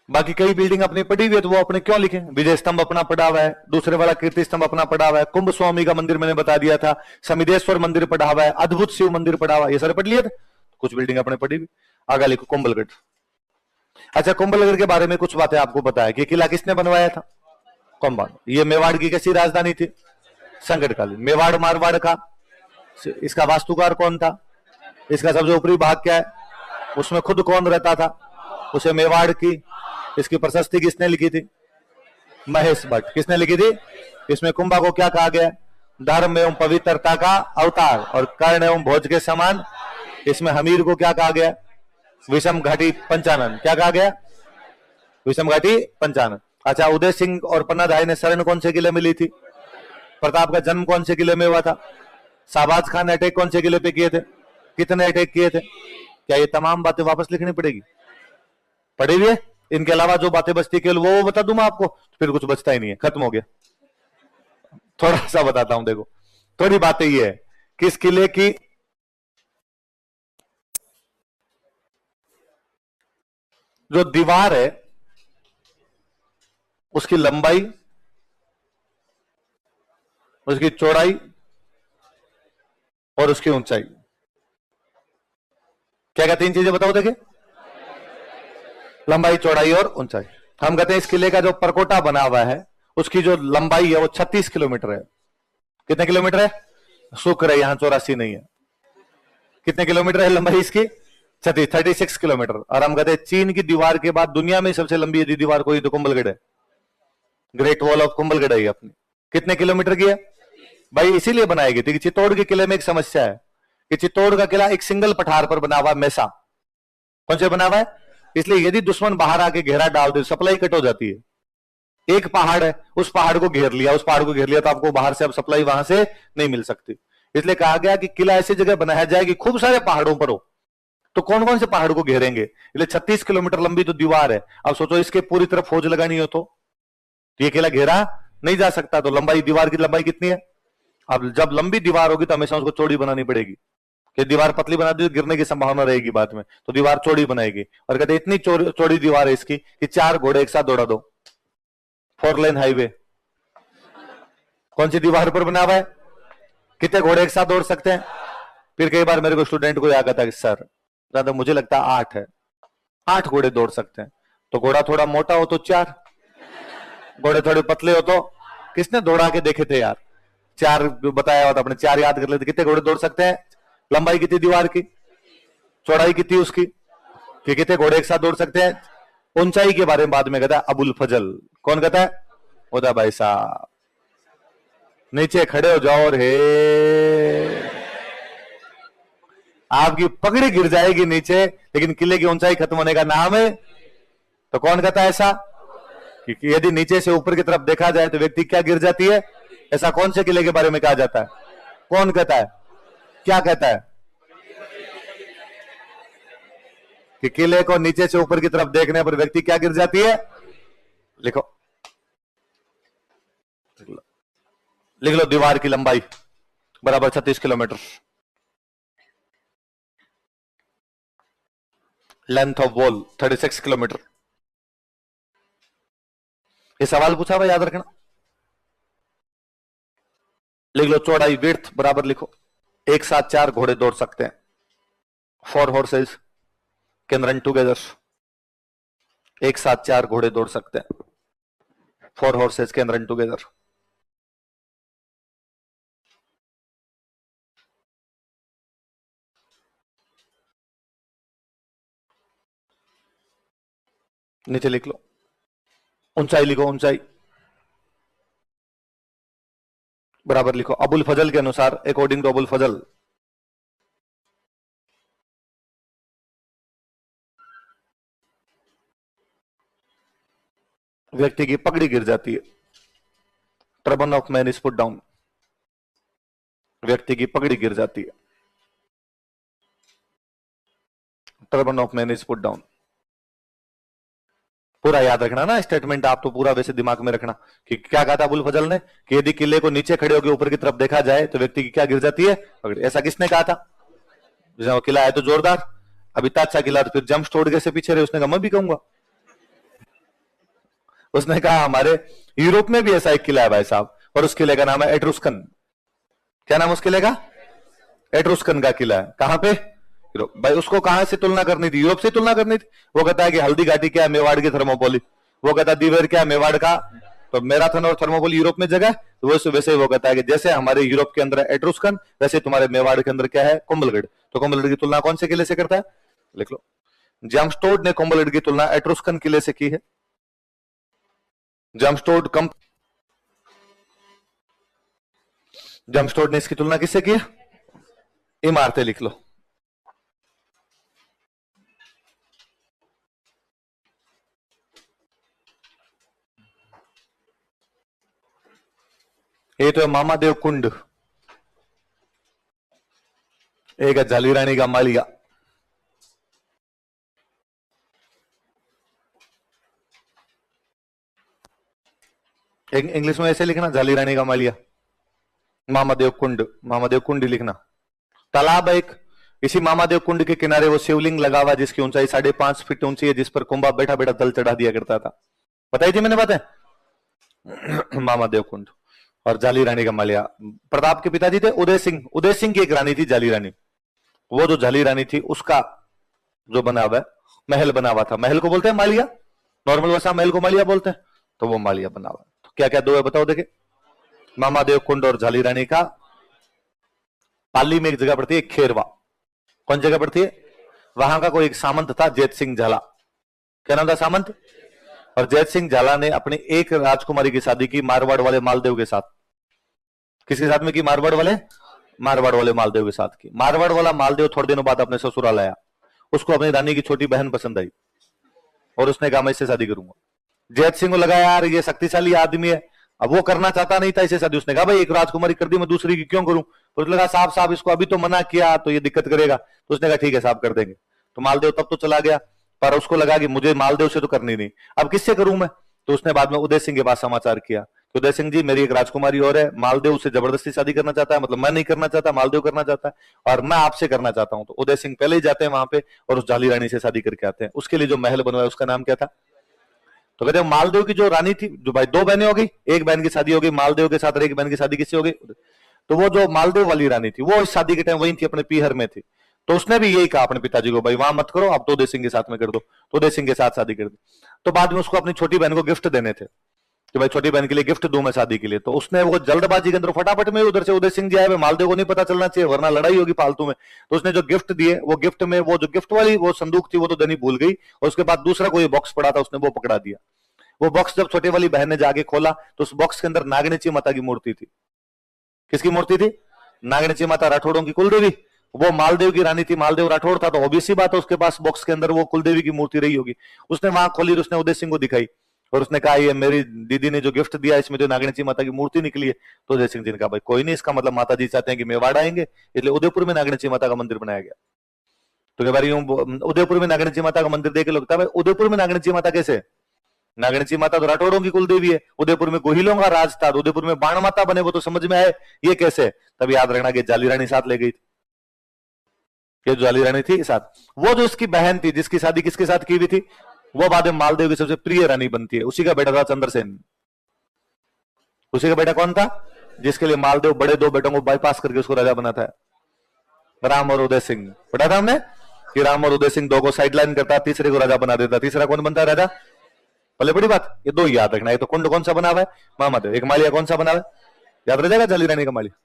बाकी कई बिल्डिंग अपनी पड़ी हुई है तो वो अपने क्यों लिखें? विजय स्तंभ अपना पड़ा हुआ है, दूसरे वाला कीर्ति स्तंभ अपना पड़ा हुआ है, कुंभ स्वामी का मंदिर मैंने बता दिया था, समिदेश्वर मंदिर पड़ा हुआ है, अद्भुत शिव मंदिर पड़ा हुआ है, ये सारे पढ़ लिए थे। कुछ बिल्डिंग अपने पड़ी हुई। आगे लिखो कुंभलगढ़। अच्छा, कुंभलगढ़ के बारे में कुछ बातें आपको पता है कि किला किसने बनवाया था? कौन? ये मेवाड़ की कैसी राजधानी थी? संकटकालीन। मेवाड़ मारवाड़ का। इसका वास्तुकार कौन था? इसका सबसे ऊपरी भाग क्या है? उसमें खुद कौन रहता था? उसे मेवाड़ की। इसकी प्रशस्ति किसने लिखी थी? महेश भट्ट। किसने लिखी थी? इसमें कुंभा को क्या कहा गया? धर्म एवं पवित्रता का अवतार और कर्ण एवं भोज के समान। इसमें हमीर को क्या कहा गया? विषम घाटी पंचानन। क्या कहा गया? विषम घाटी पंचानन। अच्छा, उदय सिंह और पन्नाधाय ने शरण कौन से किले में ली थी? प्रताप का जन्म कौन से किले में हुआ था? शाहबाज खान ने अटैक कौन से किले पे किए थे? कितने अटैक किए थे? क्या ये तमाम बातें वापस लिखनी पड़ेगी? पढ़ी हुई है? इनके अलावा जो बातें बचती केवल वो बता दूं मैं आपको, फिर कुछ बचता ही नहीं है, खत्म हो गया। थोड़ा सा बताता हूं, देखो थोड़ी बातें ये है कि इस किले की जो दीवार है उसकी लंबाई, उसकी चौड़ाई और उसकी ऊंचाई, क्या क्या तीन चीजें बताओ देखिए। लंबाई, चौड़ाई और ऊंचाई। हम कहते हैं इस किले का जो परकोटा बना हुआ है उसकी जो लंबाई है वो 36 किलोमीटर है। कितने किलोमीटर है? शुक्र है यहां 84 नहीं है। कितने किलोमीटर है लंबाई इसकी? 36 किलोमीटर। और हम कहते हैं चीन की दीवार के बाद दुनिया में सबसे लंबी यदि दीवार कोई तो कुंभलगढ़ है। ग्रेट वॉल ऑफ कुंभलगढ़ है अपनी। कितने किलोमीटर की है भाई? इसीलिए बनाई गई थी कि चित्तौड़ के किले में एक समस्या है कि चित्तौड़ का किला एक सिंगल पठार पर बना हुआ, मैसा। कौन से बना हुआ है? इसलिए यदि दुश्मन बाहर आके घेरा डाल दे सप्लाई कट हो जाती है। एक पहाड़ है, उस पहाड़ को घेर लिया, उस पहाड़ को घेर लिया तो आपको बाहर से अब सप्लाई वहां से नहीं मिल सकती। इसलिए कहा गया कि किला ऐसी जगह बनाया जाए कि खूब सारे पहाड़ों पर हो। तो कौन कौन से पहाड़ को घेरेंगे? इसलिए 36 किलोमीटर लंबी तो दीवार है। अब सोचो इसके पूरी तरफ फौज लगानी हो तो ये किला घेरा नहीं जा सकता। तो लंबाई, दीवार की लंबाई कितनी है? अब जब लंबी दीवार होगी तो हमेशा उसको चौड़ी बनानी पड़ेगी कि दीवार पतली बना दी तो गिरने की संभावना रहेगी बाद में, तो दीवार चौड़ी बनाएगी। और कहते इतनी चौड़ी दीवार है इसकी कि 4 घोड़े एक साथ दौड़ा दो। 4 लेन हाईवे कौन सी दीवार पर बना हुआ है? कितने घोड़े एक साथ दौड़ सकते हैं? फिर कई बार मेरे को स्टूडेंट को याद आता है कि सर ज्यादा मुझे लगता है 8 है। 8 घोड़े दौड़ सकते हैं। तो घोड़ा थोड़ा मोटा हो तो 4, घोड़े थोड़े पतले हो तो किसने दौड़ा के देखे थे यार? 4 बताया हुआ था अपने, 4 याद कर लेते। कितने घोड़े दौड़ सकते हैं? लंबाई कितनी दीवार की? चौड़ाई कितनी उसकी? कि कितने घोड़े एक साथ दौड़ सकते हैं? ऊंचाई के बारे में बाद में कहता है अबुल फजल। कौन कहता है? होता भाई साहब। नीचे खड़े हो जाओ और हे आपकी पगड़ी गिर जाएगी नीचे, लेकिन किले की ऊंचाई खत्म होने का नाम है। तो कौन कहता है ऐसा कि यदि नीचे से ऊपर की तरफ देखा जाए तो व्यक्ति क्या गिर जाती है? ऐसा कौन से किले के बारे में कहा जाता है? कौन कहता है? क्या कहता है? कि किले को नीचे से ऊपर की तरफ देखने पर व्यक्ति क्या गिर जाती है? लिखो, लिख लो। दीवार की लंबाई बराबर 36 kilometre. Length of wall 36 kilometre. ये सवाल पूछा हुआ, याद रखना। लिख लो चौड़ाई, विड्थ बराबर लिखो। एक साथ 4 घोड़े दौड़ सकते हैं। 4 horses कैन रन टुगेदर। एक साथ 4 घोड़े दौड़ सकते हैं। 4 horses कैन रन टुगेदर। नीचे लिख लो। ऊंचाई लिखो, ऊंचाई बराबर लिखो अबुल फजल के अनुसार, अकॉर्डिंग टू अबुल फजल, व्यक्ति की पगड़ी गिर जाती है। Turban of man is put down. व्यक्ति की पगड़ी गिर जाती है। Turban of man is put down. पूरा याद रखना ना स्टेटमेंट, आप तो पूरा वैसे दिमाग में रखना कि क्या कहा था अबुल फजल ने कि यदि किले को नीचे खड़े होकर ऊपर की तरफ देखा जाए तो व्यक्ति की क्या गिर जाती है? पगड़ी। ऐसा किसने कहा था? वो किला है तो जोरदार। अब इतना अच्छा किला तो फिर जंप तोड़ के से पीछे रहे, उसने कहा मैं भी कहूंगा। उसने कहा हमारे यूरोप में भी ऐसा एक किला है भाई साहब, और उस किले का नाम है एट्रुस्कन। क्या नाम उस किले का? एट्रुस्कन का किला है। कहां पे? यूरोप। भाई उसको कहां से तुलना करनी थी? यूरोप से तुलना करनी थी। वो कहता है कि हल्दी घाटी क्या है? मेवाड़ की थर्मोपोली। वो कहता है दीवेर क्या है? मेवाड़ का। तो मैराथन और थर्मोपोली यूरोप में जगह, तो वैसे ही वो कहता है कि जैसे हमारे यूरोप के अंदर एट्रुस्कन, वैसे तुम्हारे मेवाड़ के अंदर क्या है? कुंभलगढ़। तो कुंभलगढ़ की तुलना कौन से किले से करता है? लिख लो। जैमस्टोड ने कुंभलगढ़ की तुलना एट्रुस्कन किले से की है। जैमस्टोड ने इसकी तुलना किससे की है? इमारतें लिख लो। ये तो है मामादेव कुंड, एक है जालीरानी का मालिया। इंग्लिश में ऐसे लिखना, जालीरानी का मालिया, मामादेव कुंड ही लिखना। तालाब है एक, इसी मामादेव कुंड के किनारे वो शिवलिंग लगा हुआ जिसकी ऊंचाई 5.5 फीट ऊंची है, जिस पर कुंभा बैठा बैठा जल चढ़ा दिया करता था। बताई थी मैंने बातें। मामादेव कुंड और जाली रानी का मालिया। प्रताप के पिताजी थे उदय सिंह की एक रानी थी जाली रानी। वो जो जाली रानी थी उसका जो बना हुआ है महल बना हुआ था, महल को बोलते हैं मालिया, नॉर्मल भाषा महल को मालिया बोलते हैं, तो वो मालिया बना हुआ। तो क्या क्या दो है बताओ देखे। मामादेव कुंड और जाली रानी का। पाली में एक जगह पड़ती है खेरवा। कौन जगह पड़ती है? वहां का कोई एक सामंत था जैत सिंह झाला। क्या नाम था सामंत? और जैत सिंह झाला ने अपनी एक राजकुमारी की शादी की मारवाड़ वाले मालदेव के साथ। किसके साथ में की? मारवाड़ वाले मालदेव के साथ की। मारवाड़ वाला मालदेव थोड़े दिनों बाद अपने ससुराल आया। उसको अपनी रानी की छोटी बहन पसंद आई और उसने कहा मैं इससे शादी करूंगा। जैत सिंह को लगा यार ये शक्तिशाली आदमी है, अब वो करना चाहता नहीं था इसे शादी। उसने कहा भाई एक राजकुमारी कर दी, मैं दूसरी की क्यों करूं? तो उसने कहा साहब इसको अभी तो मना किया तो ये दिक्कत करेगा। तो उसने कहा ठीक है साहब कर देंगे। तो मालदेव तब तो चला गया, पर उसको लगा कि मुझे मालदेव से तो करनी नहीं, अब किससे करूं मैं? तो उसने बाद में उदय सिंह के पास समाचार किया कि उदय सिंह जी मेरी एक राजकुमारी और है, मालदेव उससे जबरदस्ती शादी करना चाहता है, मतलब मैं नहीं करना चाहता, मालदेव करना चाहता है और मैं आपसे करना चाहता हूं। तो उदय सिंह पहले ही जाते हैं वहां पे और उस जाली रानी से शादी करके आते हैं। उसके लिए जो महल बनवाया उसका नाम क्या था? तो कहते हैं मालदेव की जो रानी थी, जो भाई दो बहनें हो गई, एक बहन की शादी हो गई मालदेव के साथ और एक बहन की शादी किससे हो गई? तो वो जो मालदेव वाली रानी थी वो इस शादी के टाइम वही थी, अपने पीहर में थी। तो उसने भी यही कहा अपने पिताजी को भाई वहां मत करो, आप तो उदय सिंह के साथ में कर दो। तो उदय सिंह के साथ शादी कर दी। तो बाद में उसको अपनी छोटी बहन को गिफ्ट देने थे कि भाई छोटी बहन के लिए गिफ्ट दूं मैं शादी के लिए। तो उसने वो जल्दबाजी के अंदर फटाफट में उधर से उदय सिंह जी आए, मालदेव को नहीं पता चलना चाहिए वरना लड़ाई होगी फालतू में। तो उसने जो गिफ्ट दिए वो गिफ्ट में वो जो गिफ्ट वाली वो संदूक थी वो तो देनी भूल गई, और उसके बाद दूसरा कोई बॉक्स पड़ा था उसने वो पकड़ा दिया। वो बॉक्स जब छोटी वाली बहन ने जाके खोला तो उस बॉक्स के अंदर नागनिची माता की मूर्ति थी। किसकी मूर्ति थी? नागनिची माता राठौड़ों की कुलदेवी। वो मालदेव की रानी थी, मालदेव राठौड़ था, तो ऑब्वियसली बात है उसके पास बॉक्स के अंदर वो कुलदेवी की मूर्ति रही होगी। उसने वहां खोली, उसने उदय सिंह को दिखाई और उसने कहा ये मेरी दीदी ने जो गिफ्ट दिया इसमें जो नागनिची माता की मूर्ति निकली है। तो उदय सिंह जी ने कहा भाई कोई नहीं, इसका मतलब माता जी चाहते हैं कि मेवाड़ आएंगे, इसलिए उदयपुर में नागनिची माता का मंदिर बनाया गया। तो क्या बारी उदयपुर में नागनिची माता का मंदिर देख के लगता है भाई उदयपुर में नागनिची माता कैसे? नागनिची माता तो राठौड़ों की कुलदेवी है, उदयपुर में गोहिलों का राज था, उदयपुर में बाण माता बने वो तो समझ में आए, ये कैसे? तब याद रखना कि जाली रानी साथ ले गई थी। ये जाली रानी थी साथ, वो जो उसकी बहन थी जिसकी शादी किसके साथ की हुई थी, वो बाद में मालदेव की सबसे प्रिय रानी बनती है। उसी का बेटा था चंद्रसेन। उसी का बेटा कौन था? जिसके लिए मालदेव बड़े दो बेटों को बाईपास करके उसको राजा बनाता है, राम और उदय सिंह। पढ़ा था हमने कि राम और उदय सिंह दो को साइडलाइन करता, तीसरे को राजा बना देता। तीसरा कौन बनता है? राजा। पहले बड़ी बात ये दो याद रखना। ये तो कुंड कौन सा बना हुआ है? मामादेव। एक मालिया कौन सा बना हुआ है? याद रह जाएगा जाली रानी का मालिया।